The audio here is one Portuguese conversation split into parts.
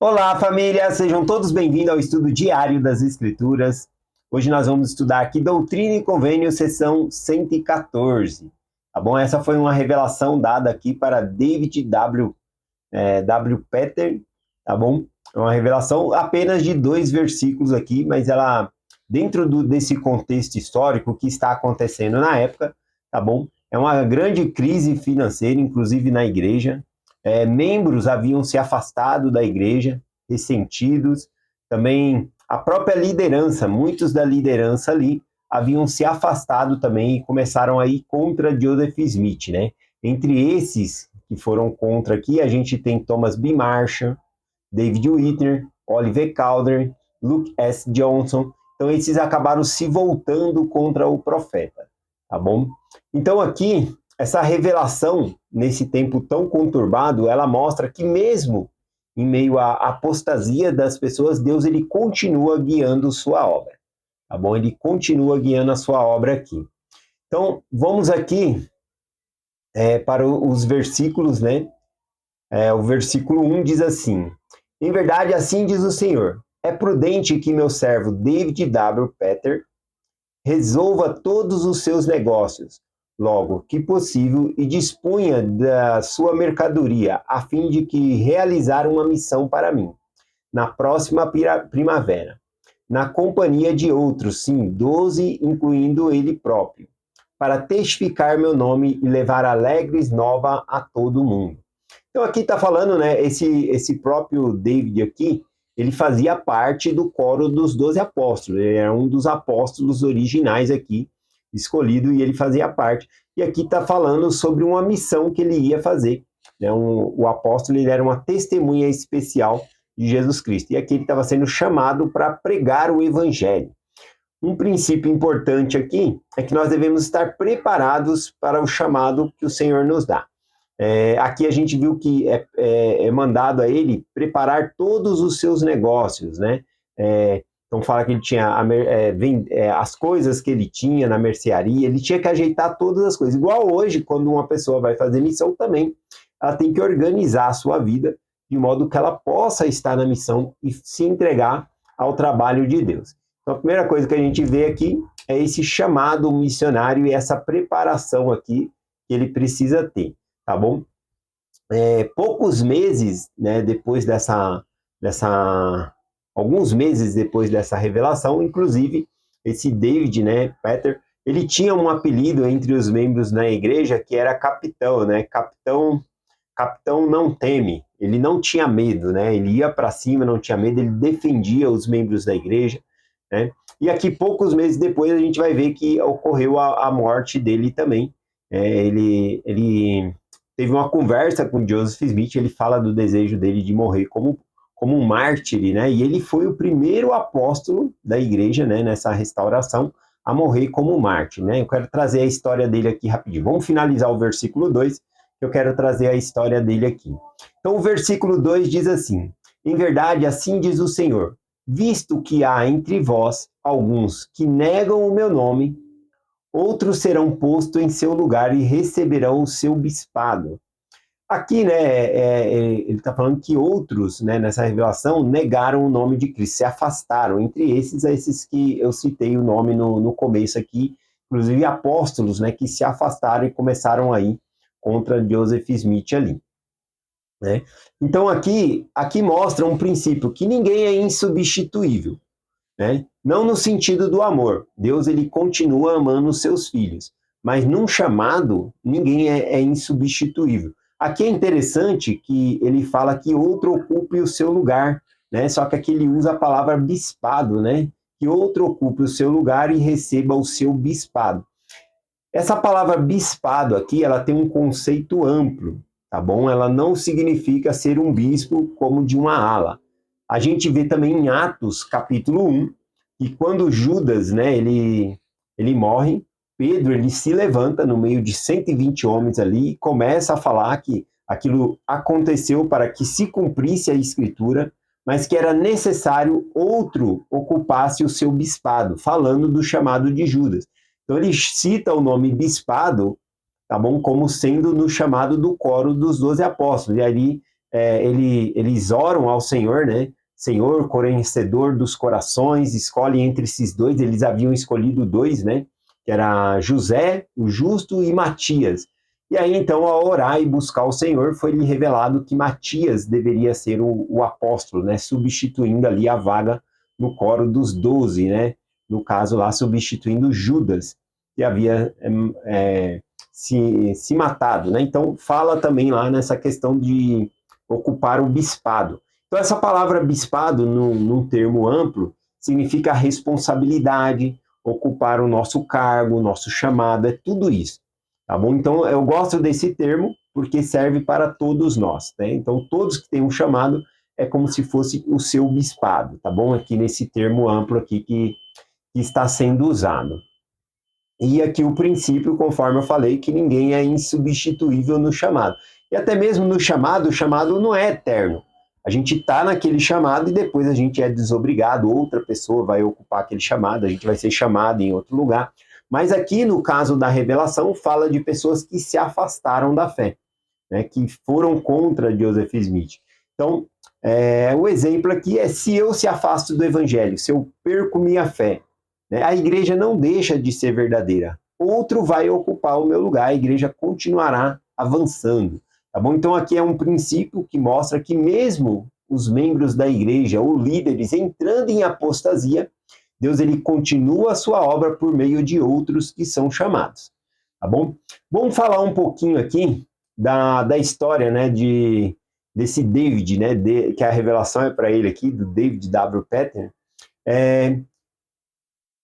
Olá, família! Sejam todos bem-vindos ao estudo diário das Escrituras. Hoje nós vamos estudar aqui Doutrina e Convênio, sessão 114. Tá bom? Essa foi uma revelação dada aqui para David W. Peter, tá bom? É uma revelação apenas de 2 versículos aqui, mas ela, dentro desse contexto histórico que está acontecendo na época, tá bom? É uma grande crise financeira, inclusive na igreja. Membros haviam se afastado da igreja, ressentidos. Também a própria liderança, muitos da liderança ali haviam se afastado também e começaram a ir contra Joseph Smith, né? Entre esses que foram contra aqui, a gente tem Thomas B. Marshall, David Whitner, Oliver Cowdery, Luke S. Johnson. Então, esses acabaram se voltando contra o profeta, tá bom? Então, aqui, essa revelação, nesse tempo tão conturbado, ela mostra que mesmo em meio à apostasia das pessoas, Deus ele continua guiando sua obra, tá bom? Ele continua guiando a sua obra aqui. Então, vamos aqui para os versículos, né? O versículo 1 diz assim: Em verdade, assim diz o Senhor, é prudente que meu servo David W. Peter resolva todos os seus negócios, logo que possível, e disponha da sua mercadoria, a fim de que realizar uma missão para mim, na próxima primavera, na companhia de outros, sim, 12, incluindo ele próprio, para testificar meu nome e levar alegres nova a todo mundo. Então aqui está falando, né, esse próprio David aqui, ele fazia parte do coro dos 12 apóstolos, ele era um dos apóstolos originais aqui, escolhido, e ele fazia parte. E aqui está falando sobre uma missão que ele ia fazer. Né? O apóstolo ele era uma testemunha especial de Jesus Cristo. E aqui ele estava sendo chamado para pregar o evangelho. Um princípio importante aqui é que nós devemos estar preparados para o chamado que o Senhor nos dá. Aqui a gente viu que é mandado a ele preparar todos os seus negócios, né? Então fala que ele tinha as coisas que ele tinha na mercearia, ele tinha que ajeitar todas as coisas. Igual hoje, quando uma pessoa vai fazer missão também, ela tem que organizar a sua vida de modo que ela possa estar na missão e se entregar ao trabalho de Deus. Então a primeira coisa que a gente vê aqui é esse chamado missionário e essa preparação aqui que ele precisa ter. Tá bom? Poucos meses, né, depois alguns meses depois dessa revelação, inclusive esse David, né, Peter, ele tinha um apelido entre os membros na igreja que era capitão, né? Capitão não teme. Ele não tinha medo, né? Ele ia para cima, não tinha medo, ele defendia os membros da igreja, né? E aqui poucos meses depois a gente vai ver que ocorreu a morte dele também. Ele teve uma conversa com Joseph Smith, ele fala do desejo dele de morrer como um mártir, né? E ele foi o primeiro apóstolo da igreja, né, nessa restauração, a morrer como mártir, né? Eu quero trazer a história dele aqui rapidinho. Vamos finalizar o versículo 2, eu quero trazer a história dele aqui. Então, o versículo 2 diz assim: Em verdade, assim diz o Senhor, visto que há entre vós alguns que negam o meu nome, outros serão postos em seu lugar e receberão o seu bispado. Aqui, né, ele está falando que outros, né, nessa revelação, negaram o nome de Cristo, se afastaram. Entre esses que eu citei o nome no começo aqui, inclusive apóstolos, né, que se afastaram e começaram a ir contra Joseph Smith ali. Né? Então aqui mostra um princípio que ninguém é insubstituível. Né? Não no sentido do amor. Deus ele continua amando os seus filhos, mas num chamado ninguém é insubstituível. Aqui é interessante que ele fala que outro ocupe o seu lugar, né? Só que aqui ele usa a palavra bispado, né? Que outro ocupe o seu lugar e receba o seu bispado. Essa palavra bispado aqui, ela tem um conceito amplo, tá bom? Ela não significa ser um bispo como de uma ala. A gente vê também em Atos, capítulo 1, que quando Judas, né, ele morre, Pedro, ele se levanta no meio de 120 homens ali e começa a falar que aquilo aconteceu para que se cumprisse a escritura, mas que era necessário outro ocupasse o seu bispado, falando do chamado de Judas. Então ele cita o nome bispado, tá bom, como sendo no chamado do coro dos 12 apóstolos. E ali eles oram ao Senhor, né? Senhor, conhecedor dos corações, escolhe entre esses dois, eles haviam escolhido dois, né? Que era José, o justo, e Matias. E aí, então, ao orar e buscar o Senhor, foi-lhe revelado que Matias deveria ser o apóstolo, né? Substituindo ali a vaga no coro dos 12, né? No caso lá, substituindo Judas, que havia se matado, né? Então, fala também lá nessa questão de ocupar o bispado. Então, essa palavra bispado, num termo amplo, significa responsabilidade, ocupar o nosso cargo, o nosso chamado, é tudo isso, tá bom? Então, eu gosto desse termo porque serve para todos nós, né? Então, todos que têm um chamado é como se fosse o seu bispado, tá bom? Aqui nesse termo amplo aqui que está sendo usado. E aqui o princípio, conforme eu falei, que ninguém é insubstituível no chamado. E até mesmo no chamado, o chamado não é eterno. A gente está naquele chamado e depois a gente é desobrigado, outra pessoa vai ocupar aquele chamado, a gente vai ser chamado em outro lugar. Mas aqui, no caso da revelação, fala de pessoas que se afastaram da fé, né, que foram contra Joseph Smith. Então, o exemplo aqui é: se eu se afasto do evangelho, se eu perco minha fé, né, a igreja não deixa de ser verdadeira. Outro vai ocupar o meu lugar, a igreja continuará avançando. Tá bom? Então, aqui é um princípio que mostra que mesmo os membros da igreja ou líderes entrando em apostasia, Deus ele continua a sua obra por meio de outros que são chamados. Tá bom? Vamos falar um pouquinho aqui da história, né, desse David, né, que a revelação é para ele aqui, do David W. Pattern.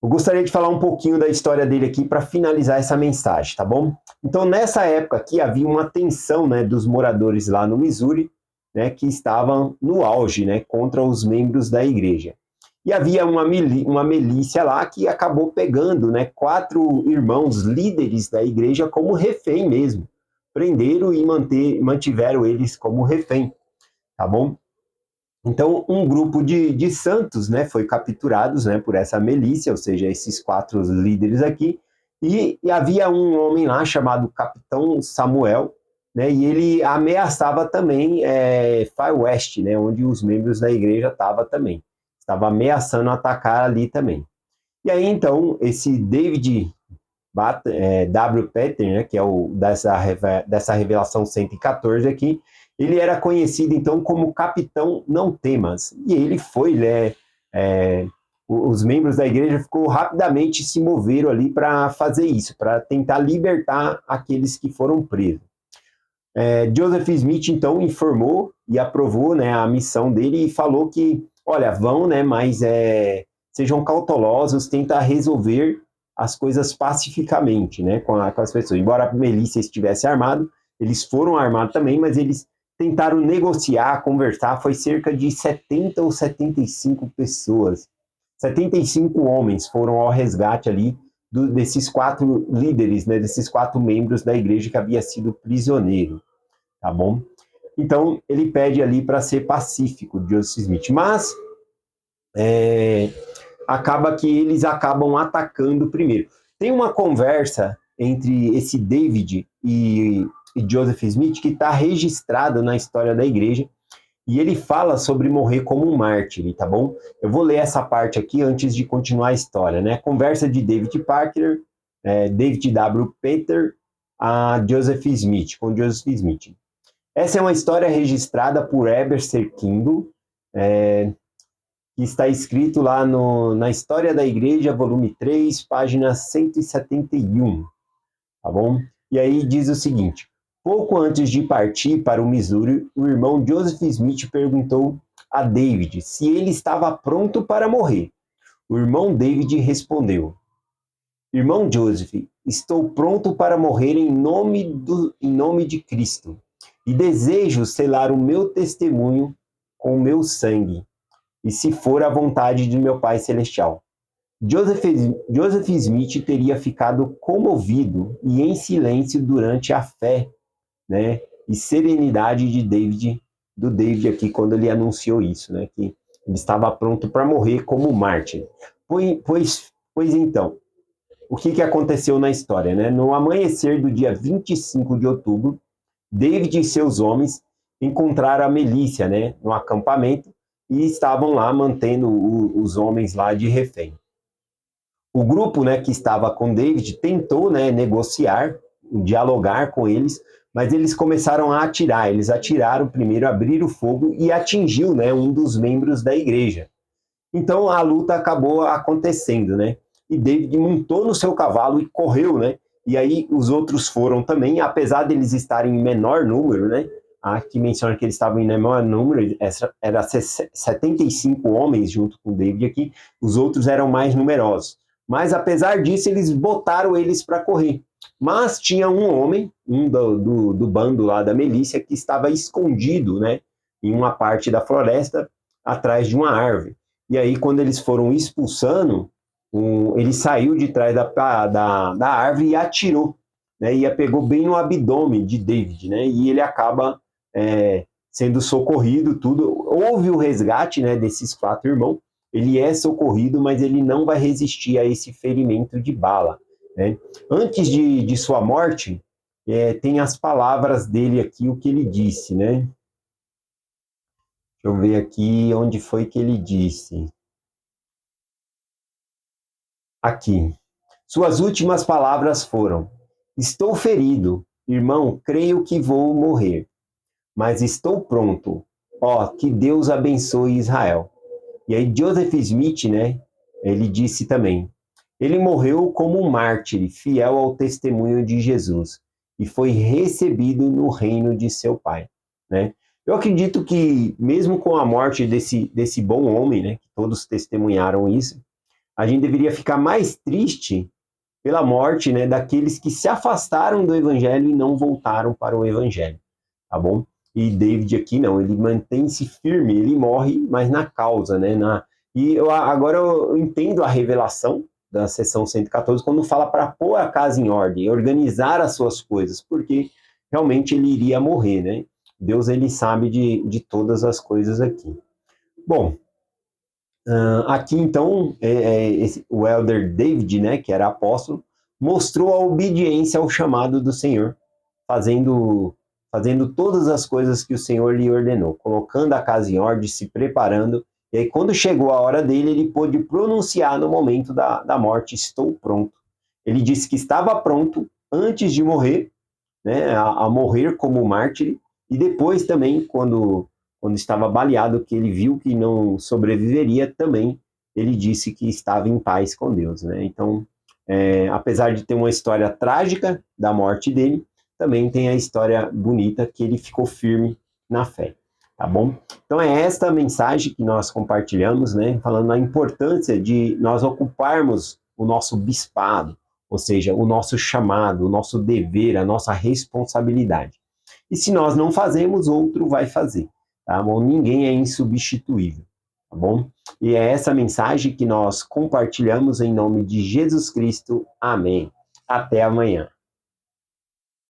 Eu gostaria de falar um pouquinho da história dele aqui para finalizar essa mensagem, tá bom? Então, nessa época aqui, havia uma tensão, né, dos moradores lá no Missouri, né, que estavam no auge, né, contra os membros da igreja. E havia uma milícia lá que acabou pegando, né, 4 irmãos líderes da igreja como refém mesmo. Prenderam e mantiveram eles como refém, tá bom? Então, um grupo de santos, né, foi capturados, né, por essa milícia, ou seja, esses 4 líderes aqui, e havia um homem lá chamado Capitão Samuel, né, e ele ameaçava também Far West, né, onde os membros da igreja estavam também. Estava ameaçando atacar ali também. E aí, então, esse David W. Pattern, né, que é dessa revelação 114 aqui, ele era conhecido então como Capitão Não Temas, e ele foi, né, os membros da igreja ficou rapidamente se moveram ali para fazer isso, para tentar libertar aqueles que foram presos. Joseph Smith então informou e aprovou, né, a missão dele e falou que, olha, vão, né, mas sejam cautelosos, tenta resolver as coisas pacificamente, né, com as pessoas. Embora a milícia estivesse armado, eles foram armados também, mas eles tentaram negociar, conversar. Foi cerca de 70 ou 75 pessoas, 75 homens foram ao resgate ali desses 4 líderes, né, desses 4 membros da igreja que havia sido prisioneiro, tá bom? Então, ele pede ali para ser pacífico, Joseph Smith, mas acaba que eles acabam atacando primeiro. Tem uma conversa entre esse David e Joseph Smith que está registrada na história da igreja, e ele fala sobre morrer como um mártir, tá bom? Eu vou ler essa parte aqui antes de continuar a história, né? Conversa de David Parker, David W. Pater, a Joseph Smith, com Joseph Smith. Essa é uma história registrada por Eberster Kindle, que está escrito lá na História da Igreja, volume 3, página 171, tá bom? E aí diz o seguinte: pouco antes de partir para o Missouri, o irmão Joseph Smith perguntou a David se ele estava pronto para morrer. O irmão David respondeu: irmão Joseph, estou pronto para morrer em nome de Cristo, e desejo selar o meu testemunho com o meu sangue, e se for a vontade de meu Pai Celestial. Joseph Smith teria ficado comovido e em silêncio durante a fé, né, e serenidade do David aqui, quando ele anunciou isso, né, que ele estava pronto para morrer como mártir. Pois então, o que aconteceu na história, né? No amanhecer do dia 25 de outubro, David e seus homens encontraram a Melícia, né, no acampamento, e estavam lá mantendo os homens lá de refém. O grupo, né, que estava com David tentou, né, negociar, dialogar com eles, mas eles começaram a atirar. Eles atiraram primeiro, abriram fogo e atingiu, né, um dos membros da igreja. Então a luta acabou acontecendo, né? E David montou no seu cavalo e correu, né? E aí os outros foram também, apesar deles estarem em menor número, né? Aqui menciona que eles estavam em menor número, era 75 homens junto com David aqui, os outros eram mais numerosos. Mas apesar disso, eles botaram eles para correr. Mas tinha um homem, um do bando lá da Melícia, que estava escondido, né? Em uma parte da floresta, atrás de uma árvore. E aí, quando eles foram expulsando, ele saiu de trás da árvore e atirou, né? E pegou bem no abdômen de David, né? E ele acaba sendo socorrido, tudo. Houve o resgate, né, desses 4 irmãos. Ele é socorrido, mas ele não vai resistir a esse ferimento de bala, né? Antes de sua morte, tem as palavras dele aqui, o que ele disse, né? Deixa eu ver aqui onde foi que ele disse. Aqui. Suas últimas palavras foram: estou ferido, irmão, creio que vou morrer, mas estou pronto. Ó, que Deus abençoe Israel. E aí Joseph Smith, né, ele disse também: ele morreu como um mártir, fiel ao testemunho de Jesus, e foi recebido no reino de seu Pai, né? Eu acredito que mesmo com a morte desse bom homem, né, que todos testemunharam isso, a gente deveria ficar mais triste pela morte, né, daqueles que se afastaram do evangelho e não voltaram para o evangelho, tá bom? E David aqui não, ele mantém-se firme, ele morre, mas na causa, né? Agora eu entendo a revelação da seção 114 quando fala para pôr a casa em ordem, organizar as suas coisas, porque realmente ele iria morrer, né? Deus, ele sabe de todas as coisas aqui. Bom, aqui então, o elder David, né, que era apóstolo, mostrou a obediência ao chamado do Senhor, fazendo todas as coisas que o Senhor lhe ordenou, colocando a casa em ordem, se preparando, e aí quando chegou a hora dele, ele pôde pronunciar no momento da morte: estou pronto. Ele disse que estava pronto antes de morrer, né, a morrer como mártir, e depois também, quando estava baleado, que ele viu que não sobreviveria, também ele disse que estava em paz com Deus, né? Então, apesar de ter uma história trágica da morte dele, também tem a história bonita que ele ficou firme na fé, tá bom? Então é esta mensagem que nós compartilhamos, né? Falando a importância de nós ocuparmos o nosso bispado, ou seja, o nosso chamado, o nosso dever, a nossa responsabilidade. E se nós não fazemos, outro vai fazer, tá bom? Ninguém é insubstituível, tá bom? E é essa mensagem que nós compartilhamos em nome de Jesus Cristo. Amém. Até amanhã.